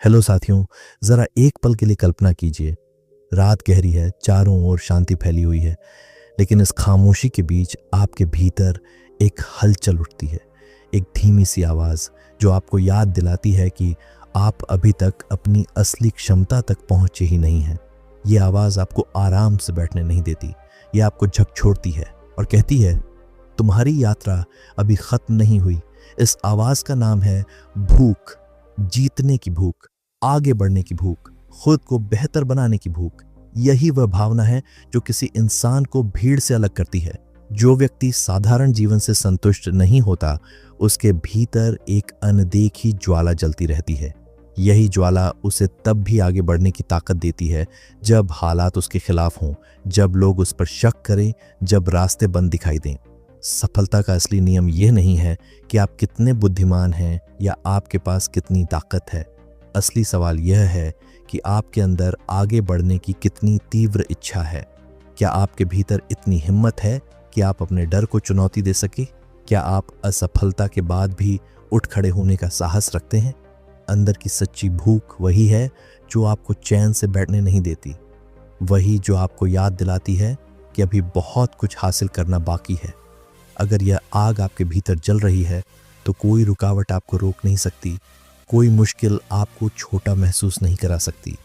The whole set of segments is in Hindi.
हेलो साथियों, ज़रा एक पल के लिए कल्पना कीजिए। रात गहरी है, चारों ओर शांति फैली हुई है, लेकिन इस खामोशी के बीच आपके भीतर एक हलचल उठती है। एक धीमी सी आवाज़ जो आपको याद दिलाती है कि आप अभी तक अपनी असली क्षमता तक पहुँचे ही नहीं हैं। ये आवाज़ आपको आराम से बैठने नहीं देती, ये आपको झकझोरती है और कहती है, तुम्हारी यात्रा अभी ख़त्म नहीं हुई। इस आवाज़ का नाम है भूख, जीतने की भूख, आगे बढ़ने की भूख, खुद को बेहतर बनाने की भूख। यही वह भावना है जो किसी इंसान को भीड़ से अलग करती है। जो व्यक्ति साधारण जीवन से संतुष्ट नहीं होता, उसके भीतर एक अनदेखी ज्वाला जलती रहती है। यही ज्वाला उसे तब भी आगे बढ़ने की ताकत देती है जब हालात उसके खिलाफ हों, जब लोग उस पर शक करें, जब रास्ते बंद दिखाई दें। सफलता का असली नियम यह नहीं है कि आप कितने बुद्धिमान हैं या आपके पास कितनी ताकत है। असली सवाल यह है कि आपके अंदर आगे बढ़ने की कितनी तीव्र इच्छा है। क्या आपके भीतर इतनी हिम्मत है कि आप अपने डर को चुनौती दे सके? क्या आप असफलता के बाद भी उठ खड़े होने का साहस रखते हैं? अंदर की सच्ची भूख वही है जो आपको चैन से बैठने नहीं देती, वही जो आपको याद दिलाती है कि अभी बहुत कुछ हासिल करना बाकी है। अगर यह आग आपके भीतर जल रही है तो कोई रुकावट आपको रोक नहीं सकती, कोई मुश्किल आपको छोटा महसूस नहीं करा सकती,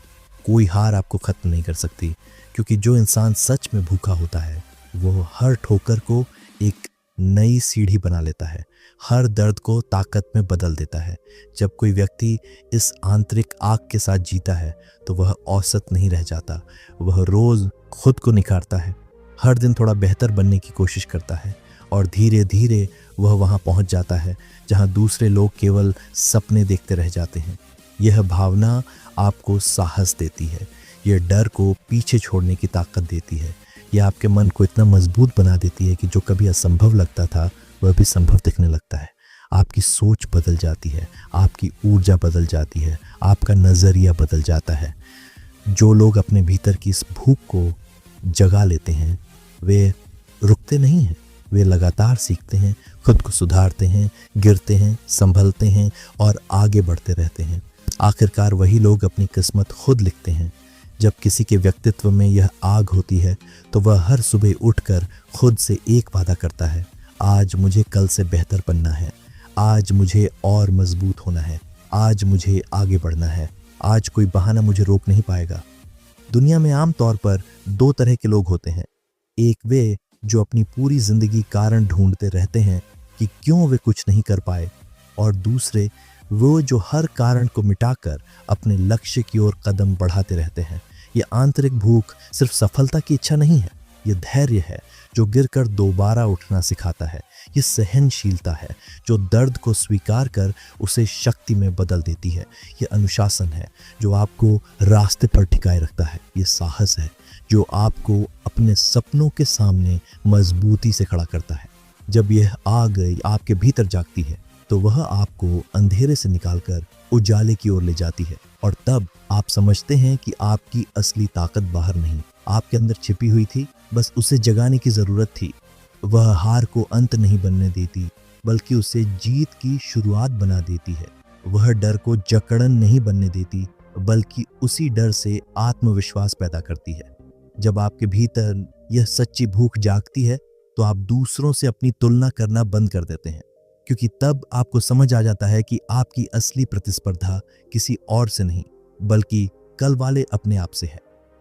कोई हार आपको खत्म नहीं कर सकती। क्योंकि जो इंसान सच में भूखा होता है वो हर ठोकर को एक नई सीढ़ी बना लेता है, हर दर्द को ताकत में बदल देता है। जब कोई व्यक्ति इस आंतरिक आग के साथ जीता है तो वह औसत नहीं रह जाता, वह रोज खुद को निखारता है, हर दिन थोड़ा बेहतर बनने की कोशिश करता है और धीरे धीरे वह वहां पहुंच जाता है जहां दूसरे लोग केवल सपने देखते रह जाते हैं। यह भावना आपको साहस देती है, यह डर को पीछे छोड़ने की ताकत देती है, यह आपके मन को इतना मजबूत बना देती है कि जो कभी असंभव लगता था वह भी संभव दिखने लगता है। आपकी सोच बदल जाती है, आपकी ऊर्जा बदल जाती है, आपका नज़रिया बदल जाता है। जो लोग अपने भीतर की इस भूख को जगा लेते हैं वे रुकते नहीं हैं, वे लगातार सीखते हैं, खुद को सुधारते हैं, गिरते हैं, संभलते हैं और आगे बढ़ते रहते हैं। आखिरकार वही लोग अपनी किस्मत खुद लिखते हैं। जब किसी के व्यक्तित्व में यह आग होती है तो वह हर सुबह उठकर खुद से एक वादा करता है, आज मुझे कल से बेहतर बनना है, आज मुझे और मजबूत होना है, आज मुझे आगे बढ़ना है, आज कोई बहाना मुझे रोक नहीं पाएगा। दुनिया में आमतौर पर दो तरह के लोग होते हैं। एक वे जो अपनी पूरी जिंदगी कारण ढूंढते रहते हैं कि क्यों वे कुछ नहीं कर पाए, और दूसरे वो जो हर कारण को मिटाकर अपने लक्ष्य की ओर कदम बढ़ाते रहते हैं। ये आंतरिक भूख सिर्फ सफलता की इच्छा नहीं है, ये धैर्य है जो गिरकर दोबारा उठना सिखाता है। ये सहनशीलता है जो दर्द को स्वीकार कर उसे शक्ति में बदल देती है। ये अनुशासन है जो आपको रास्ते पर टिकाए रखता है। ये साहस है जो आपको अपने सपनों के सामने मजबूती से खड़ा करता है। जब यह आग आपके भीतर जागती है तो वह आपको अंधेरे से निकालकर उजाले की ओर ले जाती है, और तब आप समझते हैं कि आपकी असली ताकत बाहर नहीं, आपके अंदर छिपी हुई थी, बस उसे जगाने की जरूरत थी। वह हार को अंत नहीं बनने देती बल्कि उसे जीत की शुरुआत बना देती है। वह डर को जकड़न नहीं बनने देती बल्कि उसी डर से आत्मविश्वास पैदा करती है। जब आपके भीतर यह सच्ची भूख जागती है तो आप दूसरों से अपनी तुलना करना बंद कर देते हैं, क्योंकि तब आपको समझ आ जाता है कि आपकी असली प्रतिस्पर्धा किसी और से नहीं बल्कि कल वाले अपने आप से है।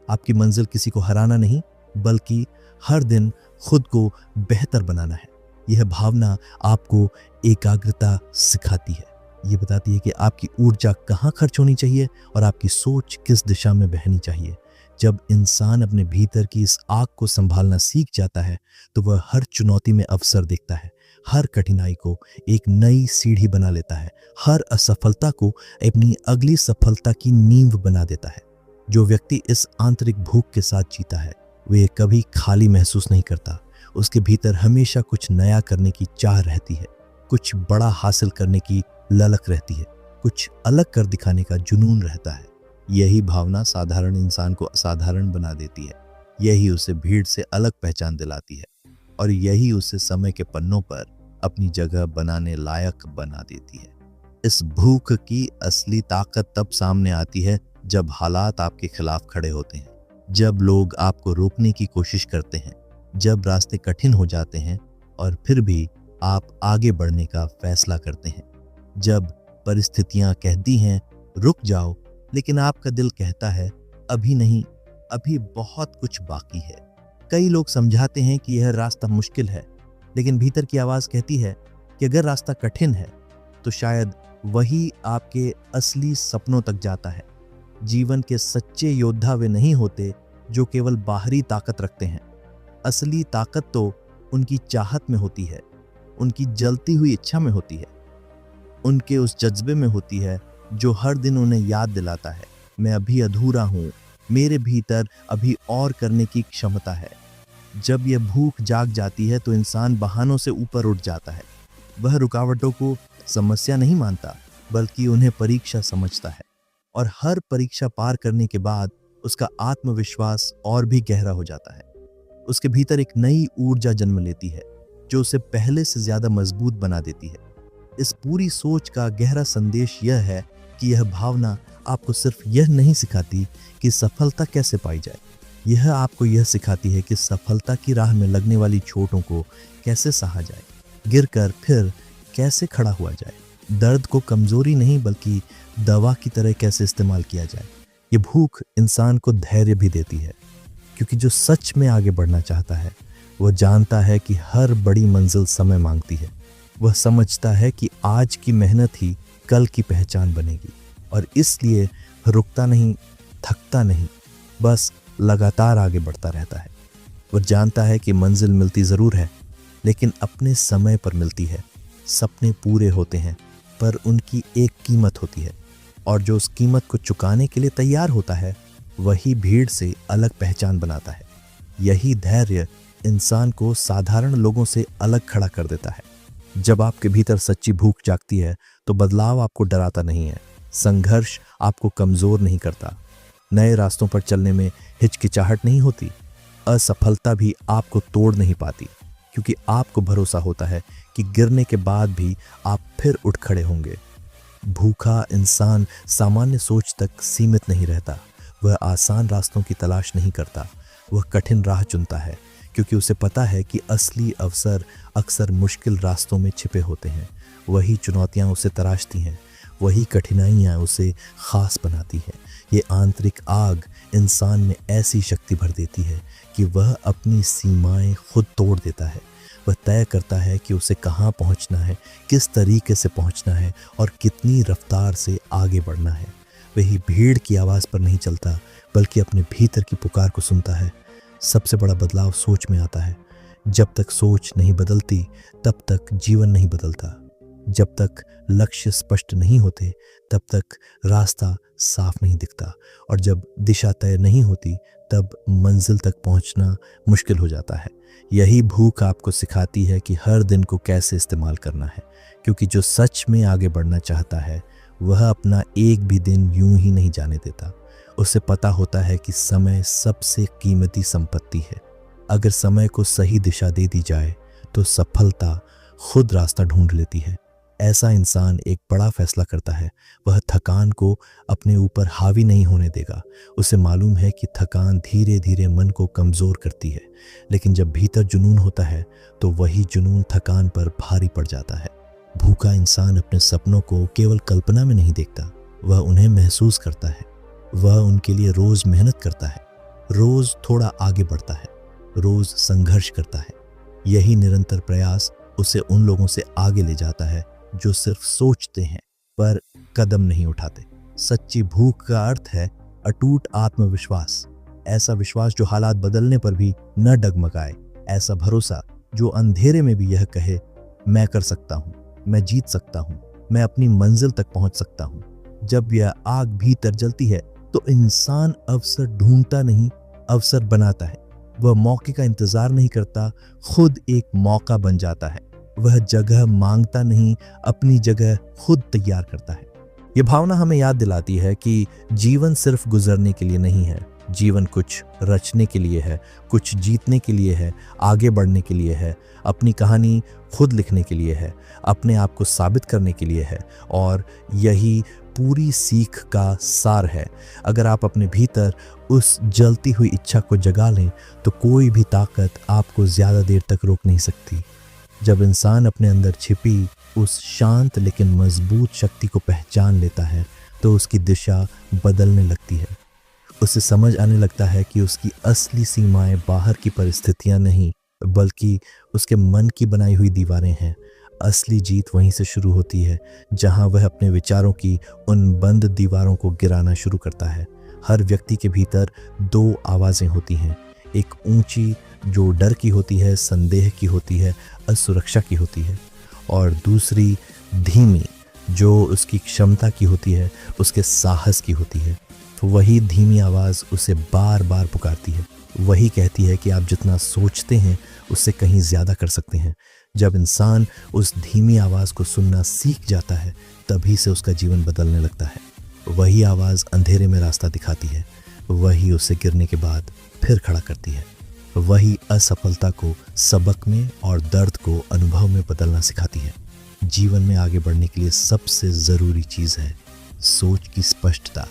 आपकी मंजिल किसी को हराना नहीं बल्कि हर दिन खुद को बेहतर बनाना है। यह भावना आपको एकाग्रता सिखाती है, ये बताती है कि आपकी ऊर्जा कहाँ खर्च होनी चाहिए और आपकी सोच किस दिशा में बहनी चाहिए। जब इंसान अपने भीतर की इस आग को संभालना सीख जाता है तो वह हर चुनौती में अवसर देखता है, हर कठिनाई को एक नई सीढ़ी बना लेता है, हर असफलता को अपनी अगली सफलता की नींव बना देता है। जो व्यक्ति इस आंतरिक भूख के साथ जीता है वे कभी खाली महसूस नहीं करता। उसके भीतर हमेशा कुछ नया करने की चाह रहती है, कुछ बड़ा हासिल करने की ललक रहती है, कुछ अलग कर दिखाने का जुनून रहता है। यही भावना साधारण इंसान को असाधारण बना देती है, यही उसे भीड़ से अलग पहचान दिलाती है और यही उसे समय के पन्नों पर अपनी जगह बनाने लायक बना देती है। इस भूख की असली ताकत तब सामने आती है जब हालात आपके खिलाफ खड़े होते हैं, जब लोग आपको रोकने की कोशिश करते हैं, जब रास्ते कठिन हो जाते हैं और फिर भी आप आगे बढ़ने का फैसला करते हैं, जब परिस्थितियां कहती हैं रुक जाओ, लेकिन आपका दिल कहता है अभी नहीं, अभी बहुत कुछ बाकी है। कई लोग समझाते हैं कि यह रास्ता मुश्किल है, लेकिन भीतर की आवाज़ कहती है कि अगर रास्ता कठिन है तो शायद वही आपके असली सपनों तक जाता है। जीवन के सच्चे योद्धा वे नहीं होते जो केवल बाहरी ताकत रखते हैं। असली ताकत तो उनकी चाहत में होती है, उनकी जलती हुई इच्छा में होती है, उनके उस जज्बे में होती है जो हर दिन उन्हें याद दिलाता है मैं अभी अधूरा हूँ, मेरे भीतर अभी और करने की क्षमता है। जब यह भूख जाग जाती है तो इंसान बहानों से ऊपर उठ जाता है। वह रुकावटों को समस्या नहीं मानता, बल्कि उन्हें परीक्षा समझता है, और हर परीक्षा पार करने के बाद उसका आत्मविश्वास और भी गहरा हो जाता है। उसके भीतर एक नई ऊर्जा जन्म लेती है जो उसे पहले से ज्यादा मजबूत बना देती है। इस पूरी सोच का गहरा संदेश यह है कि यह भावना आपको सिर्फ यह नहीं सिखाती कि सफलता कैसे पाई जाए, यह आपको यह सिखाती है कि सफलता की राह में लगने वाली चोटों को कैसे सहा जाए, गिरकर फिर कैसे खड़ा हुआ जाए, दर्द को कमजोरी नहीं बल्कि दवा की तरह कैसे इस्तेमाल किया जाए। ये भूख इंसान को धैर्य भी देती है, क्योंकि जो सच में आगे बढ़ना चाहता है वह जानता है कि हर बड़ी मंजिल समय मांगती है। वह समझता है कि आज की मेहनत ही कल की पहचान बनेगी, और इसलिए रुकता नहीं, थकता नहीं, बस लगातार आगे बढ़ता रहता है। वह जानता है कि मंजिल मिलती ज़रूर है, लेकिन अपने समय पर मिलती है। सपने पूरे होते हैं, पर उनकी एक कीमत होती है, और जो उस कीमत को चुकाने के लिए तैयार होता है वही भीड़ से अलग पहचान बनाता है। यही धैर्य इंसान को साधारण लोगों से अलग खड़ा कर देता है। जब आपके भीतर सच्ची भूख जागती है तो बदलाव आपको डराता नहीं है, संघर्ष आपको कमज़ोर नहीं करता, नए रास्तों पर चलने में हिचकिचाहट नहीं होती, असफलता भी आपको तोड़ नहीं पाती, क्योंकि आपको भरोसा होता है कि गिरने के बाद भी आप फिर उठ खड़े होंगे। भूखा इंसान सामान्य सोच तक सीमित नहीं रहता। वह आसान रास्तों की तलाश नहीं करता, वह कठिन राह चुनता है, क्योंकि उसे पता है कि असली अवसर अक्सर मुश्किल रास्तों में छिपे होते हैं। वही चुनौतियां उसे तराशती हैं, वही कठिनाइयां उसे खास बनाती हैं। ये आंतरिक आग इंसान में ऐसी शक्ति भर देती है कि वह अपनी सीमाएं खुद तोड़ देता है। वह तय करता है कि उसे कहाँ पहुँचना है, किस तरीके से पहुँचना है और कितनी रफ्तार से आगे बढ़ना है। वही भीड़ की आवाज़ पर नहीं चलता, बल्कि अपने भीतर की पुकार को सुनता है। सबसे बड़ा बदलाव सोच में आता है। जब तक सोच नहीं बदलती तब तक जीवन नहीं बदलता। जब तक लक्ष्य स्पष्ट नहीं होते तब तक रास्ता साफ नहीं दिखता, और जब दिशा तय नहीं होती तब मंजिल तक पहुंचना मुश्किल हो जाता है। यही भूख आपको सिखाती है कि हर दिन को कैसे इस्तेमाल करना है, क्योंकि जो सच में आगे बढ़ना चाहता है वह अपना एक भी दिन यूं ही नहीं जाने देता। उसे पता होता है कि समय सबसे कीमती संपत्ति है। अगर समय को सही दिशा दे दी जाए तो सफलता खुद रास्ता ढूंढ लेती है। ऐसा इंसान एक बड़ा फैसला करता है, वह थकान को अपने ऊपर हावी नहीं होने देगा। उसे मालूम है कि थकान धीरे धीरे मन को कमज़ोर करती है, लेकिन जब भीतर जुनून होता है तो वही जुनून थकान पर भारी पड़ जाता है। भूखा इंसान अपने सपनों को केवल कल्पना में नहीं देखता, वह उन्हें महसूस करता है। वह उनके लिए रोज़ मेहनत करता है, रोज़ थोड़ा आगे बढ़ता है, रोज़ संघर्ष करता है। यही निरंतर प्रयास उसे उन लोगों से आगे ले जाता है जो सिर्फ सोचते हैं पर कदम नहीं उठाते। सच्ची भूख का अर्थ है अटूट आत्मविश्वास, ऐसा विश्वास जो हालात बदलने पर भी न डगमगाए, ऐसा भरोसा जो अंधेरे में भी यह कहे मैं कर सकता हूँ, मैं जीत सकता हूँ, मैं अपनी मंजिल तक पहुँच सकता हूँ। जब यह आग भीतर जलती है तो इंसान अवसर ढूंढता नहीं, अवसर बनाता है। वह मौके का इंतजार नहीं करता, खुद एक मौका बन जाता है। वह जगह मांगता नहीं, अपनी जगह खुद तैयार करता है। यह भावना हमें याद दिलाती है कि जीवन सिर्फ गुजरने के लिए नहीं है, जीवन कुछ रचने के लिए है, कुछ जीतने के लिए है, आगे बढ़ने के लिए है। अपनी कहानी खुद लिखने के लिए है, अपने आप को साबित करने के लिए है, और यही पूरी सीख का सार है। अगर आप अपने भीतर उस जलती हुई इच्छा को जगा लें तो कोई भी ताकत आपको ज़्यादा देर तक रोक नहीं सकती। जब इंसान अपने अंदर छिपी उस शांत लेकिन मजबूत शक्ति को पहचान लेता है तो उसकी दिशा बदलने लगती है। उसे समझ आने लगता है कि उसकी असली सीमाएं बाहर की परिस्थितियां नहीं, बल्कि उसके मन की बनाई हुई दीवारें हैं। असली जीत वहीं से शुरू होती है जहां वह अपने विचारों की उन बंद दीवारों को गिराना शुरू करता है। हर व्यक्ति के भीतर दो आवाज़ें होती हैं, एक ऊंची जो डर की होती है, संदेह की होती है, असुरक्षा की होती है, और दूसरी धीमी जो उसकी क्षमता की होती है, उसके साहस की होती है। तो वही धीमी आवाज़ उसे बार बार पुकारती है, वही कहती है कि आप जितना सोचते हैं उससे कहीं ज़्यादा कर सकते हैं। जब इंसान उस धीमी आवाज़ को सुनना सीख जाता है तभी से उसका जीवन बदलने लगता है। वही आवाज़ अंधेरे में रास्ता दिखाती है, वही उसे गिरने के बाद फिर खड़ा करती है, वही असफलता को सबक में और दर्द को अनुभव में बदलना सिखाती है। जीवन में आगे बढ़ने के लिए सबसे ज़रूरी चीज़ है सोच की स्पष्टता।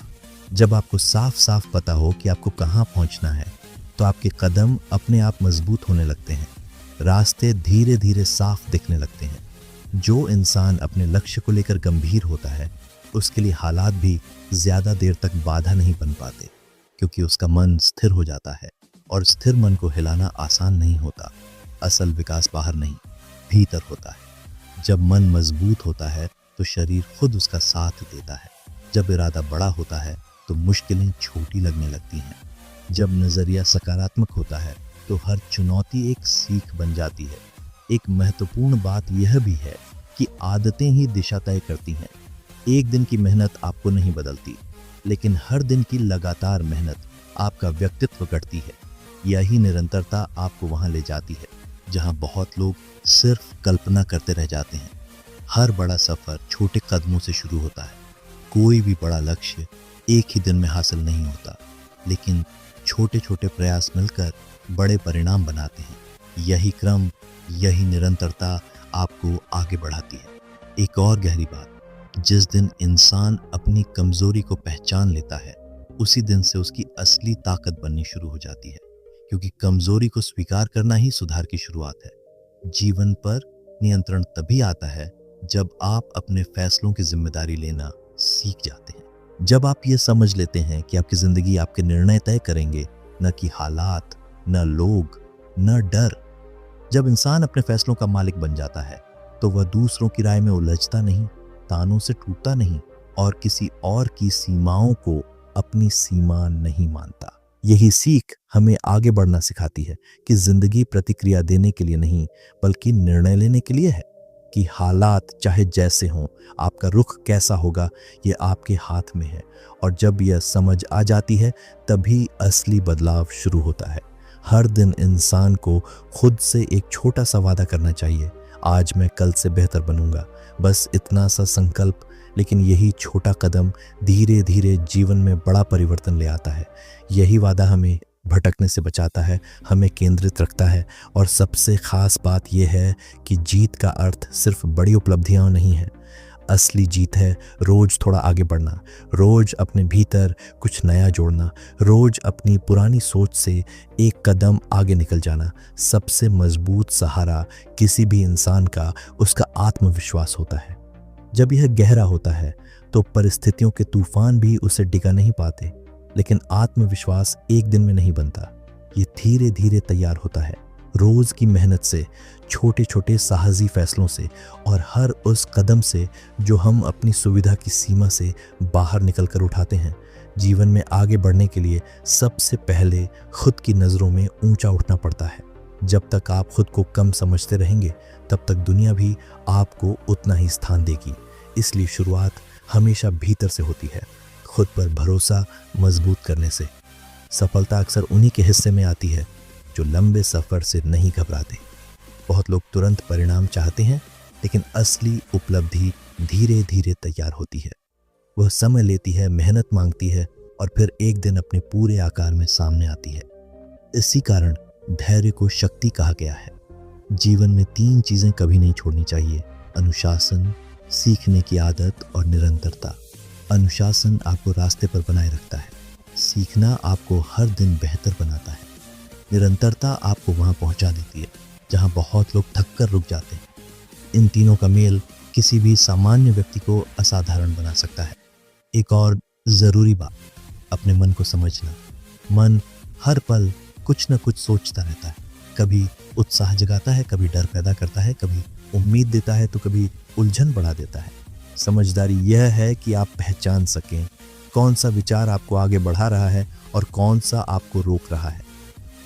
जब आपको साफ साफ पता हो कि आपको कहाँ पहुँचना है तो आपके कदम अपने आप मजबूत होने लगते हैं, रास्ते धीरे धीरे साफ दिखने लगते हैं। जो इंसान अपने लक्ष्य को लेकर गंभीर होता है उसके लिए हालात भी ज़्यादा देर तक बाधा नहीं बन पाते, क्योंकि उसका मन स्थिर हो जाता है, और स्थिर मन को हिलाना आसान नहीं होता। असल विकास बाहर नहीं, भीतर होता है। जब मन मजबूत होता है तो शरीर खुद उसका साथ देता है। जब इरादा बड़ा होता है तो मुश्किलें छोटी लगने लगती हैं। जब नज़रिया सकारात्मक होता है तो हर चुनौती एक सीख बन जाती है। एक महत्वपूर्ण बात यह भी है कि आदतें ही दिशा तय करती हैं। एक दिन की मेहनत आपको नहीं बदलती, लेकिन हर दिन की लगातार मेहनत आपका व्यक्तित्व गढ़ती है। यही निरंतरता आपको वहां ले जाती है जहां बहुत लोग सिर्फ कल्पना करते रह जाते हैं। हर बड़ा सफर छोटे कदमों से शुरू होता है। कोई भी बड़ा लक्ष्य एक ही दिन में हासिल नहीं होता, लेकिन छोटे छोटे प्रयास मिलकर बड़े परिणाम बनाते हैं। यही क्रम, यही निरंतरता आपको आगे बढ़ाती है। एक और गहरी बात, जिस दिन इंसान अपनी कमजोरी को पहचान लेता है उसी दिन से उसकी असली ताकत बननी शुरू हो जाती है, क्योंकि कमजोरी को स्वीकार करना ही सुधार की शुरुआत है। जीवन पर नियंत्रण तभी आता है जब आप अपने फैसलों की जिम्मेदारी लेना सीख जाते हैं। जब आप ये समझ लेते हैं कि आपकी जिंदगी आपके निर्णय तय करेंगे, न कि हालात, न लोग, न डर। जब इंसान अपने फैसलों का मालिक बन जाता है तो वह दूसरों की राय में उलझता नहीं, तानों से टूटता नहीं, और किसी और की सीमाओं को अपनी सीमा नहीं मानता। यही सीख हमें आगे बढ़ना सिखाती है कि जिंदगी प्रतिक्रिया देने के लिए नहीं, बल्कि निर्णय लेने के लिए है। कि हालात चाहे जैसे हों, आपका रुख कैसा होगा ये आपके हाथ में है। और जब यह समझ आ जाती है तभी असली बदलाव शुरू होता है। हर दिन इंसान को खुद से एक छोटा सा वादा करना चाहिए, आज मैं कल से बेहतर बनूंगा। बस इतना सा संकल्प, लेकिन यही छोटा कदम धीरे धीरे जीवन में बड़ा परिवर्तन ले आता है। यही वादा हमें भटकने से बचाता है, हमें केंद्रित रखता है, और सबसे खास बात यह है कि जीत का अर्थ सिर्फ बड़ी उपलब्धियां नहीं है। असली जीत है रोज थोड़ा आगे बढ़ना, रोज अपने भीतर कुछ नया जोड़ना, रोज अपनी पुरानी सोच से एक कदम आगे निकल जाना। सबसे मजबूत सहारा किसी भी इंसान का उसका आत्मविश्वास होता है। जब यह गहरा होता है तो परिस्थितियों के तूफान भी उसे डिगा नहीं पाते, लेकिन आत्मविश्वास एक दिन में नहीं बनता, ये धीरे धीरे तैयार होता है। रोज की मेहनत से, छोटे छोटे साहसी फैसलों से, और हर उस कदम से जो हम अपनी सुविधा की सीमा से बाहर निकल कर उठाते हैं। जीवन में आगे बढ़ने के लिए सबसे पहले खुद की नज़रों में ऊंचा उठना पड़ता है। जब तक आप खुद को कम समझते रहेंगे तब तक दुनिया भी आपको उतना ही स्थान देगी। इसलिए शुरुआत हमेशा भीतर से होती है, खुद पर भरोसा मजबूत करने से। सफलता अक्सर उन्हीं के हिस्से में आती है जो लंबे सफ़र से नहीं घबराते। बहुत लोग तुरंत परिणाम चाहते हैं, लेकिन असली उपलब्धि धीरे धीरे तैयार होती है। वह समय लेती है, मेहनत मांगती है, और फिर एक दिन अपने पूरे आकार में सामने आती है। इसी कारण धैर्य को शक्ति कहा गया है। जीवन में 3 चीजें कभी नहीं छोड़नी चाहिए: अनुशासन, सीखने की आदत और निरंतरता। अनुशासन आपको रास्ते पर बनाए रखता है, सीखना आपको हर दिन बेहतर बनाता है, निरंतरता आपको वहां पहुंचा देती है जहां बहुत लोग थक कर रुक जाते हैं। इन तीनों का मेल किसी भी सामान्य व्यक्ति को असाधारण बना सकता है। एक और जरूरी बात, अपने मन को समझना। मन हर पल कुछ न कुछ सोचता रहता है, कभी उत्साह जगाता है, कभी डर पैदा करता है, कभी उम्मीद देता है तो कभी उलझन बढ़ा देता है। समझदारी यह है कि आप पहचान सकें कौन सा विचार आपको आगे बढ़ा रहा है और कौन सा आपको रोक रहा है।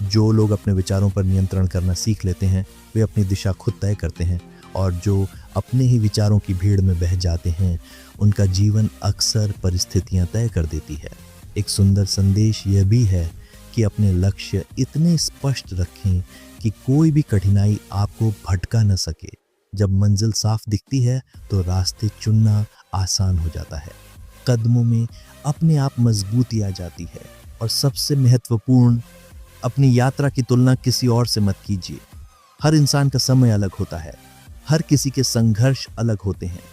जो लोग अपने विचारों पर नियंत्रण करना सीख लेते हैं वे अपनी दिशा खुद तय करते हैं, और जो अपने ही विचारों की भीड़ में बह जाते हैं उनका जीवन अक्सर परिस्थितियां तय कर देती है। एक सुंदर संदेश यह भी है कि अपने लक्ष्य इतने स्पष्ट रखें कि कोई भी कठिनाई आपको भटका न सके। जब मंजिल साफ दिखती है तो रास्ते चुनना आसान हो जाता है, कदमों में अपने आप मजबूती आ जाती है। और सबसे महत्वपूर्ण, अपनी यात्रा की तुलना किसी और से मत कीजिए। हर इंसान का समय अलग होता है, हर किसी के संघर्ष अलग होते हैं,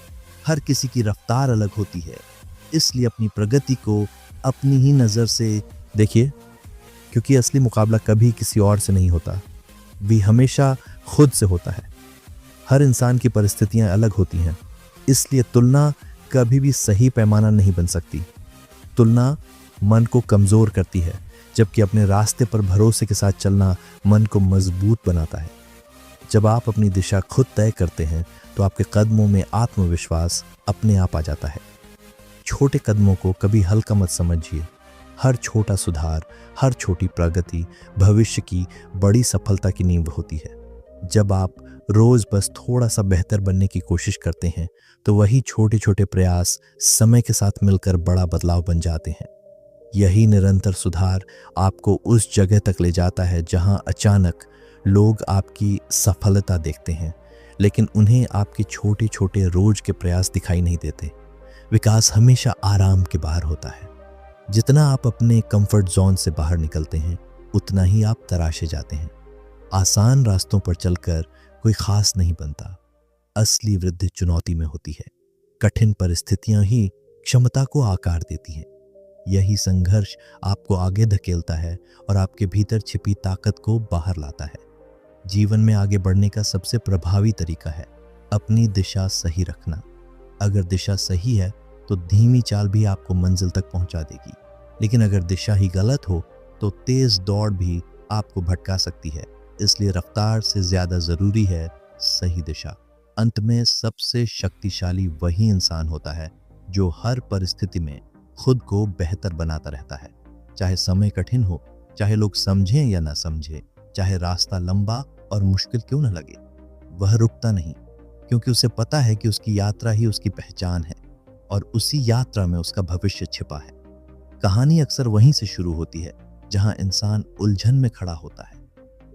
हर किसी की रफ्तार अलग होती है। इसलिए अपनी प्रगति को अपनी ही नज़र से देखिए, क्योंकि असली मुकाबला कभी किसी और से नहीं होता, भी हमेशा खुद से होता है। हर इंसान की परिस्थितियां अलग होती हैं, इसलिए तुलना कभी भी सही पैमाना नहीं बन सकती। तुलना मन को कमज़ोर करती है, जबकि अपने रास्ते पर भरोसे के साथ चलना मन को मजबूत बनाता है। जब आप अपनी दिशा खुद तय करते हैं तो आपके कदमों में आत्मविश्वास अपने आप आ जाता है। छोटे कदमों को कभी हल्का मत समझिए। हर छोटा सुधार, हर छोटी प्रगति भविष्य की बड़ी सफलता की नींव होती है। जब आप रोज बस थोड़ा सा बेहतर बनने की कोशिश करते हैं तो वही छोटे छोटे प्रयास समय के साथ मिलकर बड़ा बदलाव बन जाते हैं। यही निरंतर सुधार आपको उस जगह तक ले जाता है जहां अचानक लोग आपकी सफलता देखते हैं, लेकिन उन्हें आपके छोटे छोटे रोज के प्रयास दिखाई नहीं देते। विकास हमेशा आराम के बाहर होता है। जितना आप अपने कंफर्ट जोन से बाहर निकलते हैं उतना ही आप तराशे जाते हैं। आसान रास्तों पर चलकर कोई खास नहीं बनता। असली वृद्धि चुनौती में होती है। कठिन परिस्थितियां ही क्षमता को आकार देती हैं। यही संघर्ष आपको आगे धकेलता है और आपके भीतर छिपी ताकत को बाहर लाता है। जीवन में आगे बढ़ने का सबसे प्रभावी तरीका है अपनी दिशा सही रखना। अगर दिशा सही है तो धीमी चाल भी आपको मंजिल तक पहुंचा देगी, लेकिन अगर दिशा ही गलत हो तो तेज दौड़ भी आपको भटका सकती है। इसलिए रफ्तार से ज्यादा जरूरी है सही दिशा। अंत में सबसे शक्तिशाली वही इंसान होता है जो हर परिस्थिति में खुद को बेहतर बनाता रहता है। चाहे समय कठिन हो, चाहे लोग समझें या ना समझें, चाहे रास्ता लंबा और मुश्किल क्यों न लगे, वह रुकता नहीं, क्योंकि उसे पता है कि उसकी यात्रा ही उसकी पहचान है और उसी यात्रा में उसका भविष्य छिपा है। कहानी अक्सर वहीं से शुरू होती है जहां इंसान उलझन में खड़ा होता है।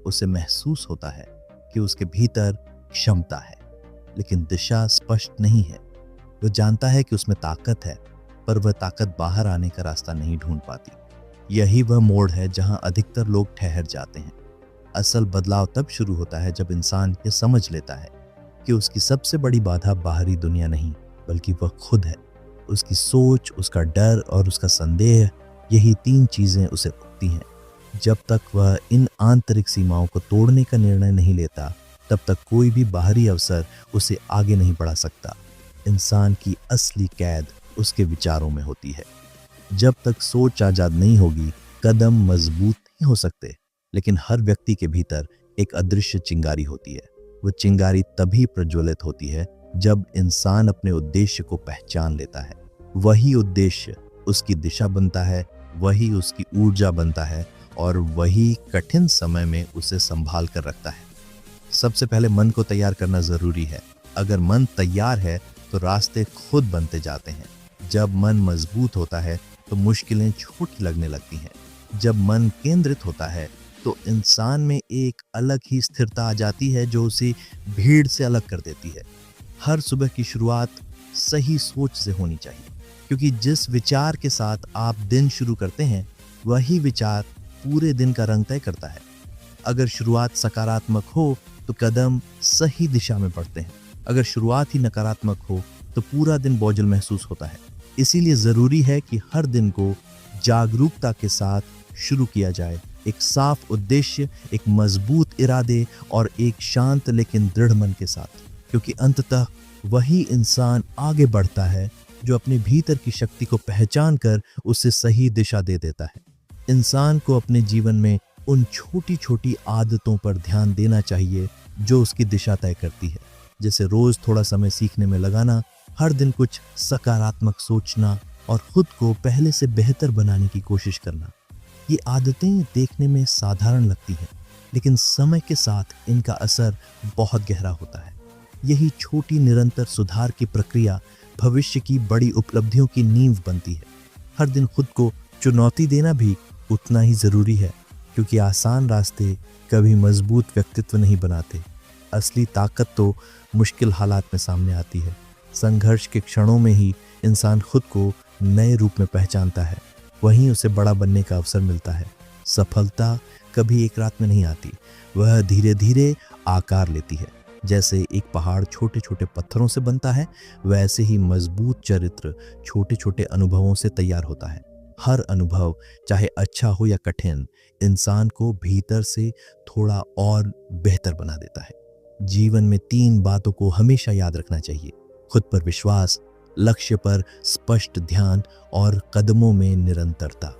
उसे महसूस होता है कि उसके भीतर क्षमता है, लेकिन दिशा स्पष्ट नहीं है। वह जानता है कि उसमें ताकत है, पर वह ताकत बाहर आने का रास्ता नहीं ढूंढ पाती। यही वह मोड़ है जहां अधिकतर लोग ठहर जाते हैं। असल बदलाव तब शुरू होता है जब इंसान ये समझ लेता है कि उसकी सबसे बड़ी बाधा बाहरी दुनिया नहीं, बल्कि वह खुद है। उसकी सोच, उसका डर और उसका संदेह, यही 3 चीजें उसे रोकती हैं। जब तक वह इन आंतरिक सीमाओं को तोड़ने का निर्णय नहीं लेता, तब तक कोई भी बाहरी अवसर उसे आगे नहीं बढ़ा सकता। इंसान की असली कैद उसके विचारों में होती है। जब तक सोच आजाद नहीं होगी, कदम मजबूत नहीं हो सकते। लेकिन हर व्यक्ति के भीतर एक अदृश्य चिंगारी होती है। वह चिंगारी तभी प्रज्वलित होती है जब इंसान अपने उद्देश्य को पहचान लेता है। वही उद्देश्य उसकी दिशा बनता है, वही उसकी ऊर्जा बनता है और वही कठिन समय में उसे संभाल कर रखता है। सबसे पहले मन को तैयार करना जरूरी है। अगर मन तैयार है तो रास्ते खुद बनते जाते हैं। जब मन मजबूत होता है तो मुश्किलें छोटी लगने लगती हैं। जब मन केंद्रित होता है तो इंसान में एक अलग ही स्थिरता आ जाती है जो उसे भीड़ से अलग कर देती है। हर सुबह की शुरुआत सही सोच से होनी चाहिए, क्योंकि जिस विचार के साथ आप दिन शुरू करते हैं वही विचार पूरे दिन का रंग तय करता है। अगर शुरुआत सकारात्मक हो तो कदम सही दिशा में बढ़ते हैं। अगर शुरुआत ही नकारात्मक हो तो पूरा दिन बोझिल महसूस होता है। इसीलिए ज़रूरी है कि हर दिन को जागरूकता के साथ शुरू किया जाए, एक साफ उद्देश्य, एक मजबूत इरादे और एक शांत लेकिन दृढ़ मन के साथ, क्योंकि अंततः वही इंसान आगे बढ़ता है जो अपने भीतर की शक्ति को पहचान कर उसे सही दिशा दे देता है। इंसान को अपने जीवन में उन छोटी छोटी आदतों पर ध्यान देना चाहिए जो उसकी दिशा तय करती है, जैसे रोज थोड़ा समय सीखने में लगाना, हर दिन कुछ सकारात्मक सोचना और खुद को पहले से बेहतर बनाने की कोशिश करना। ये आदतें देखने में साधारण लगती हैं, लेकिन समय के साथ इनका असर बहुत गहरा होता है। यही छोटी निरंतर सुधार की प्रक्रिया भविष्य की बड़ी उपलब्धियों की नींव बनती है। हर दिन खुद को चुनौती देना भी उतना ही ज़रूरी है, क्योंकि आसान रास्ते कभी मजबूत व्यक्तित्व नहीं बनाते। असली ताकत तो मुश्किल हालात में सामने आती है। संघर्ष के क्षणों में ही इंसान खुद को नए रूप में पहचानता है, वहीं उसे बड़ा बनने का अवसर मिलता है। सफलता कभी एक रात में नहीं आती, वह धीरे धीरे आकार लेती है। जैसे एक पहाड़ छोटे छोटे पत्थरों से बनता है, वैसे ही मजबूत चरित्र छोटे छोटे अनुभवों से तैयार होता है। हर अनुभव, चाहे अच्छा हो या कठिन, इंसान को भीतर से थोड़ा और बेहतर बना देता है। जीवन में 3 बातों को हमेशा याद रखना चाहिए: खुद पर विश्वास, लक्ष्य पर स्पष्ट ध्यान और कदमों में निरंतरता।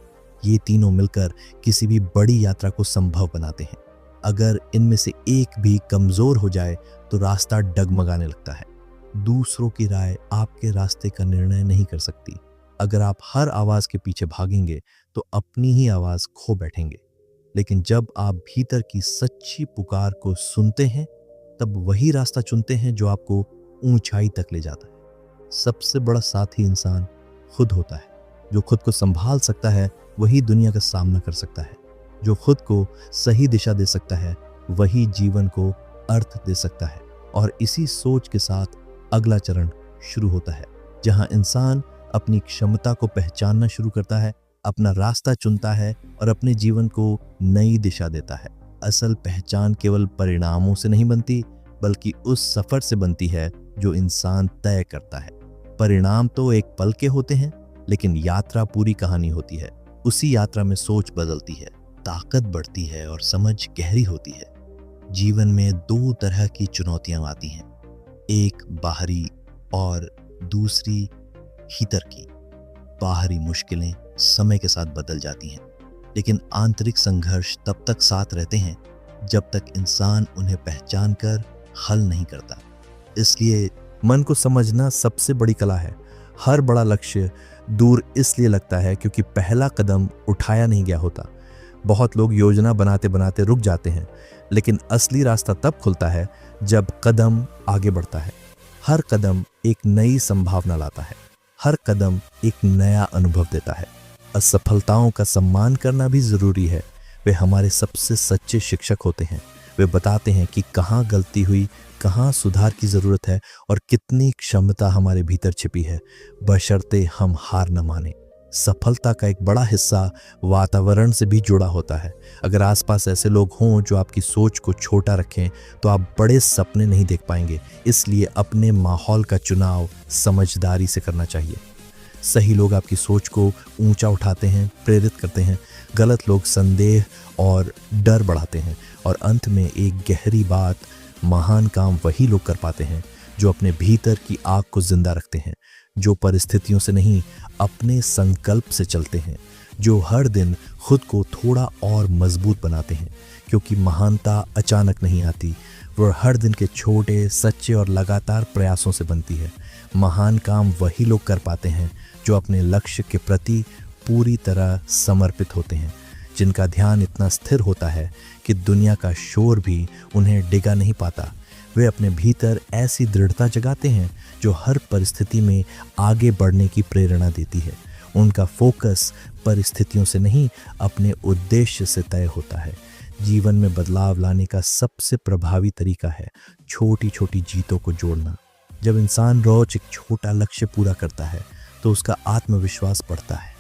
ये तीनों मिलकर किसी भी बड़ी यात्रा को संभव बनाते हैं। अगर इनमें से एक भी कमजोर हो जाए तो रास्ता डगमगाने लगता है। दूसरों की राय आपके रास्ते का निर्णय नहीं कर सकती। अगर आप हर आवाज के पीछे भागेंगे तो अपनी ही आवाज खो बैठेंगे। लेकिन जब आप भीतर की सच्ची पुकार को सुनते हैं, तब वही रास्ता चुनते हैं जो आपको ऊंचाई तक ले जाता है। सबसे बड़ा साथी इंसान खुद होता है। जो खुद को संभाल सकता है वही दुनिया का सामना कर सकता है। जो खुद को सही दिशा दे सकता है वही जीवन को अर्थ दे सकता है। और इसी सोच के साथ अगला चरण शुरू होता है, जहां इंसान अपनी क्षमता को पहचानना शुरू करता है, अपना रास्ता चुनता है और अपने जीवन को नई दिशा देता है। असल पहचान केवल परिणामों से नहीं बनती, बल्कि उस सफर से बनती है जो इंसान तय करता है। परिणाम तो एक पल के होते हैं, लेकिन यात्रा पूरी कहानी होती है। उसी यात्रा में सोच बदलती है, ताकत बढ़ती है और समझ गहरी होती है। जीवन में 2 तरह की चुनौतियां आती हैं, एक बाहरी और दूसरी भीतर की। बाहरी मुश्किलें समय के साथ बदल जाती हैं, लेकिन आंतरिक संघर्ष तब तक साथ रहते हैं जब तक इंसान उन्हें पहचान कर हल नहीं करता। इसलिए मन को समझना सबसे बड़ी कला है। हर बड़ा लक्ष्य दूर इसलिए लगता है क्योंकि पहला कदम उठाया नहीं गया होता। बहुत लोग योजना बनाते बनाते रुक जाते हैं, लेकिन असली रास्ता तब खुलता है जब कदम आगे बढ़ता है। हर कदम एक नई संभावना लाता है, हर कदम एक नया अनुभव देता है। असफलताओं का सम्मान करना भी जरूरी है। वे हमारे सबसे सच्चे शिक्षक होते हैं। वे बताते हैं कि कहाँ गलती हुई, कहाँ सुधार की जरूरत है और कितनी क्षमता हमारे भीतर छिपी है, बशर्ते हम हार न माने। सफलता का एक बड़ा हिस्सा वातावरण से भी जुड़ा होता है। अगर आसपास ऐसे लोग हों जो आपकी सोच को छोटा रखें, तो आप बड़े सपने नहीं देख पाएंगे। इसलिए अपने माहौल का चुनाव समझदारी से करना चाहिए। सही लोग आपकी सोच को ऊंचा उठाते हैं, प्रेरित करते हैं। गलत लोग संदेह और डर बढ़ाते हैं। और अंत में एक गहरी बात, महान काम वही लोग कर पाते हैं जो अपने भीतर की आग को जिंदा रखते हैं, जो परिस्थितियों से नहीं अपने संकल्प से चलते हैं, जो हर दिन खुद को थोड़ा और मजबूत बनाते हैं। क्योंकि महानता अचानक नहीं आती, वह हर दिन के छोटे, सच्चे और लगातार प्रयासों से बनती है। महान काम वही लोग कर पाते हैं जो अपने लक्ष्य के प्रति पूरी तरह समर्पित होते हैं, जिनका ध्यान इतना स्थिर होता है कि दुनिया का शोर भी उन्हें डिगा नहीं पाता। वे अपने भीतर ऐसी दृढ़ता जगाते हैं जो हर परिस्थिति में आगे बढ़ने की प्रेरणा देती है। उनका फोकस परिस्थितियों से नहीं, अपने उद्देश्य से तय होता है। जीवन में बदलाव लाने का सबसे प्रभावी तरीका है छोटी छोटी जीतों को जोड़ना। जब इंसान रोज एक छोटा लक्ष्य पूरा करता है तो उसका आत्मविश्वास बढ़ता है,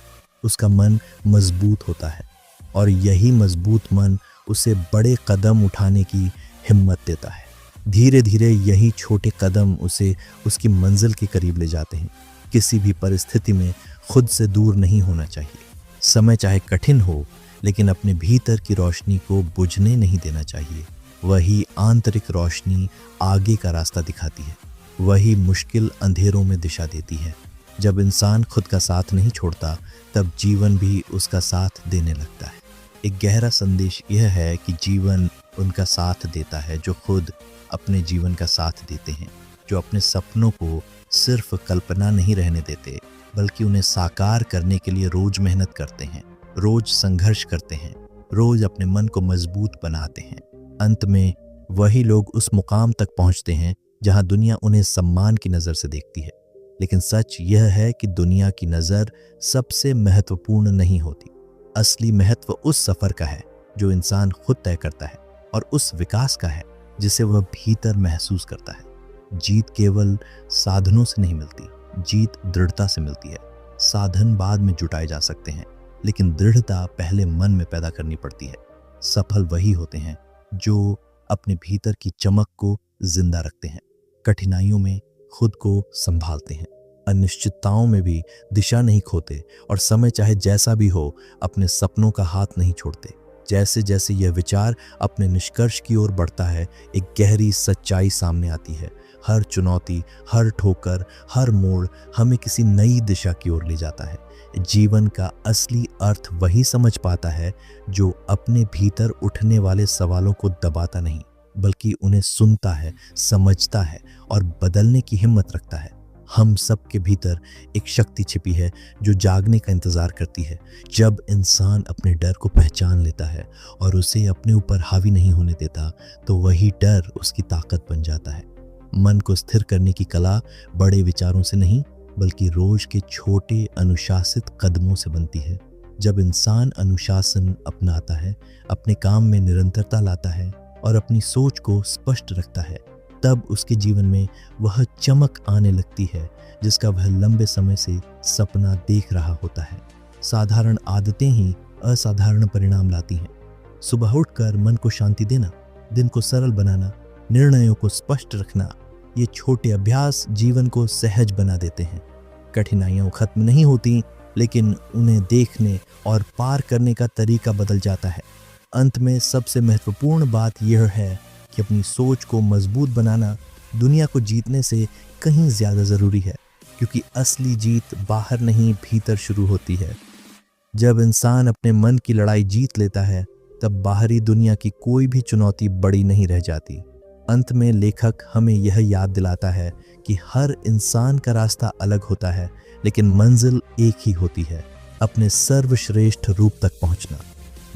उसका मन मजबूत होता है और यही मजबूत मन उसे बड़े कदम उठाने की हिम्मत देता है। धीरे धीरे यही छोटे कदम उसे उसकी मंजिल के करीब ले जाते हैं। किसी भी परिस्थिति में खुद से दूर नहीं होना चाहिए। समय चाहे कठिन हो, लेकिन अपने भीतर की रोशनी को बुझने नहीं देना चाहिए। वही आंतरिक रोशनी आगे का रास्ता दिखाती है, वही मुश्किल अंधेरों में दिशा देती है। जब इंसान खुद का साथ नहीं छोड़ता, तब जीवन भी उसका साथ देने लगता है। एक गहरा संदेश यह है कि जीवन उनका साथ देता है जो खुद अपने जीवन का साथ देते हैं, जो अपने सपनों को सिर्फ कल्पना नहीं रहने देते, बल्कि उन्हें साकार करने के लिए रोज मेहनत करते हैं, रोज संघर्ष करते हैं, रोज अपने मन को मजबूत बनाते हैं। अंत में वही लोग उस मुकाम तक पहुंचते हैं जहां दुनिया उन्हें सम्मान की नज़र से देखती है। लेकिन सच यह है कि दुनिया की नज़र सबसे महत्वपूर्ण नहीं होती। असली महत्व उस सफ़र का है जो इंसान खुद तय करता है, और उस विकास का है जिसे वह भीतर महसूस करता है। जीत केवल साधनों से नहीं मिलती, जीत दृढ़ता से मिलती है। साधन बाद में जुटाए जा सकते हैं, लेकिन दृढ़ता पहले मन में पैदा करनी पड़ती है। सफल वही होते हैं जो अपने भीतर की चमक को जिंदा रखते हैं, कठिनाइयों में खुद को संभालते हैं, अनिश्चितताओं में भी दिशा नहीं खोते, और समय चाहे जैसा भी हो अपने सपनों का हाथ नहीं छोड़ते। जैसे जैसे यह विचार अपने निष्कर्ष की ओर बढ़ता है, एक गहरी सच्चाई सामने आती है। हर चुनौती, हर ठोकर, हर मोड़ हमें किसी नई दिशा की ओर ले जाता है। जीवन का असली अर्थ वही समझ पाता है जो अपने भीतर उठने वाले सवालों को दबाता नहीं, बल्कि उन्हें सुनता है, समझता है और बदलने की हिम्मत रखता है। हम सब के भीतर एक शक्ति छिपी है जो जागने का इंतजार करती है। जब इंसान अपने डर को पहचान लेता है और उसे अपने ऊपर हावी नहीं होने देता, तो वही डर उसकी ताकत बन जाता है। मन को स्थिर करने की कला बड़े विचारों से नहीं, बल्कि रोज के छोटे अनुशासित कदमों से बनती है। जब इंसान अनुशासन अपनाता है, अपने काम में निरंतरता लाता है और अपनी सोच को स्पष्ट रखता है, तब उसके जीवन में वह चमक आने लगती है जिसका वह लंबे समय से सपना देख रहा होता है। साधारण आदतें ही असाधारण परिणाम लाती हैं। सुबह उठकर मन को शांति देना, दिन को सरल बनाना, निर्णयों को स्पष्ट रखना, ये छोटे अभ्यास जीवन को सहज बना देते हैं। कठिनाइयाँ खत्म नहीं होती, लेकिन उन्हें देखने और पार करने का तरीका बदल जाता है। अंत में सबसे महत्वपूर्ण बात यह है कि अपनी सोच को मजबूत बनाना दुनिया को जीतने से कहीं ज़्यादा ज़रूरी है, क्योंकि असली जीत बाहर नहीं, भीतर शुरू होती है। जब इंसान अपने मन की लड़ाई जीत लेता है, तब बाहरी दुनिया की कोई भी चुनौती बड़ी नहीं रह जाती। अंत में लेखक हमें यह याद दिलाता है कि हर इंसान का रास्ता अलग होता है, लेकिन मंजिल एक ही होती है, अपने सर्वश्रेष्ठ रूप तक पहुंचना।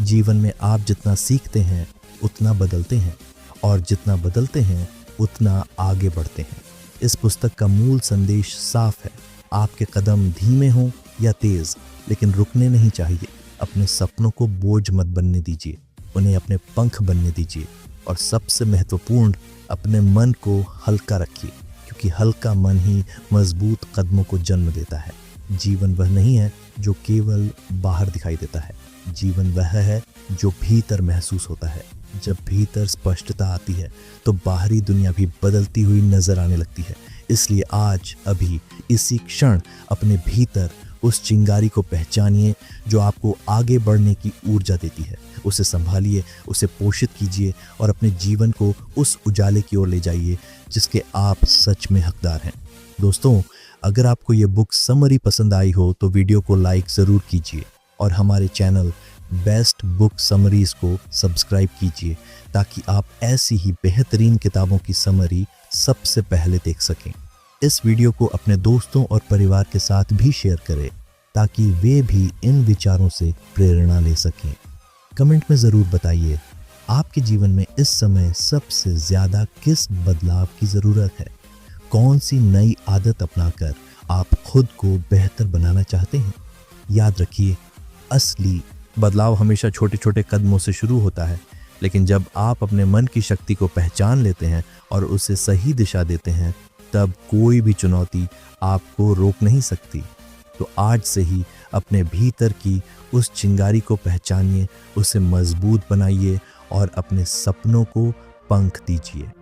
जीवन में आप जितना सीखते हैं उतना बदलते हैं, और जितना बदलते हैं उतना आगे बढ़ते हैं। इस पुस्तक का मूल संदेश साफ है। आपके कदम धीमे हों या तेज, लेकिन रुकने नहीं चाहिए। अपने सपनों को बोझ मत बनने दीजिए, उन्हें अपने पंख बनने दीजिए, और सबसे महत्वपूर्ण, अपने मन को हल्का रखिए, क्योंकि हल्का मन ही मजबूत कदमों को जन्म देता है। जीवन वह नहीं है जो केवल बाहर दिखाई देता है, जीवन वह है जो भीतर महसूस होता है। जब भीतर स्पष्टता आती है तो बाहरी दुनिया भी बदलती हुई नजर आने लगती है। इसलिए आज, अभी, इसी क्षण अपने भीतर उस चिंगारी को पहचानिए जो आपको आगे बढ़ने की ऊर्जा देती है। उसे संभालिए, उसे पोषित कीजिए और अपने जीवन को उस उजाले की ओर ले जाइए जिसके आप सच में हकदार हैं। दोस्तों, अगर आपको ये बुक समरी पसंद आई हो तो वीडियो को लाइक ज़रूर कीजिए और हमारे चैनल बेस्ट बुक समरीज को सब्सक्राइब कीजिए, ताकि आप ऐसी ही बेहतरीन किताबों की समरी सबसे पहले देख सकें। इस वीडियो को अपने दोस्तों और परिवार के साथ भी शेयर करें, ताकि वे भी इन विचारों से प्रेरणा ले सकें। कमेंट में ज़रूर बताइए, आपके जीवन में इस समय सबसे ज़्यादा किस बदलाव की ज़रूरत है? कौन सी नई आदत अपनाकर आप खुद को बेहतर बनाना चाहते हैं? याद रखिए, असली बदलाव हमेशा छोटे छोटे कदमों से शुरू होता है, लेकिन जब आप अपने मन की शक्ति को पहचान लेते हैं और उसे सही दिशा देते हैं, तब कोई भी चुनौती आपको रोक नहीं सकती। तो आज से ही अपने भीतर की उस चिंगारी को पहचानिए, उसे मजबूत बनाइए और अपने सपनों को पंख दीजिए।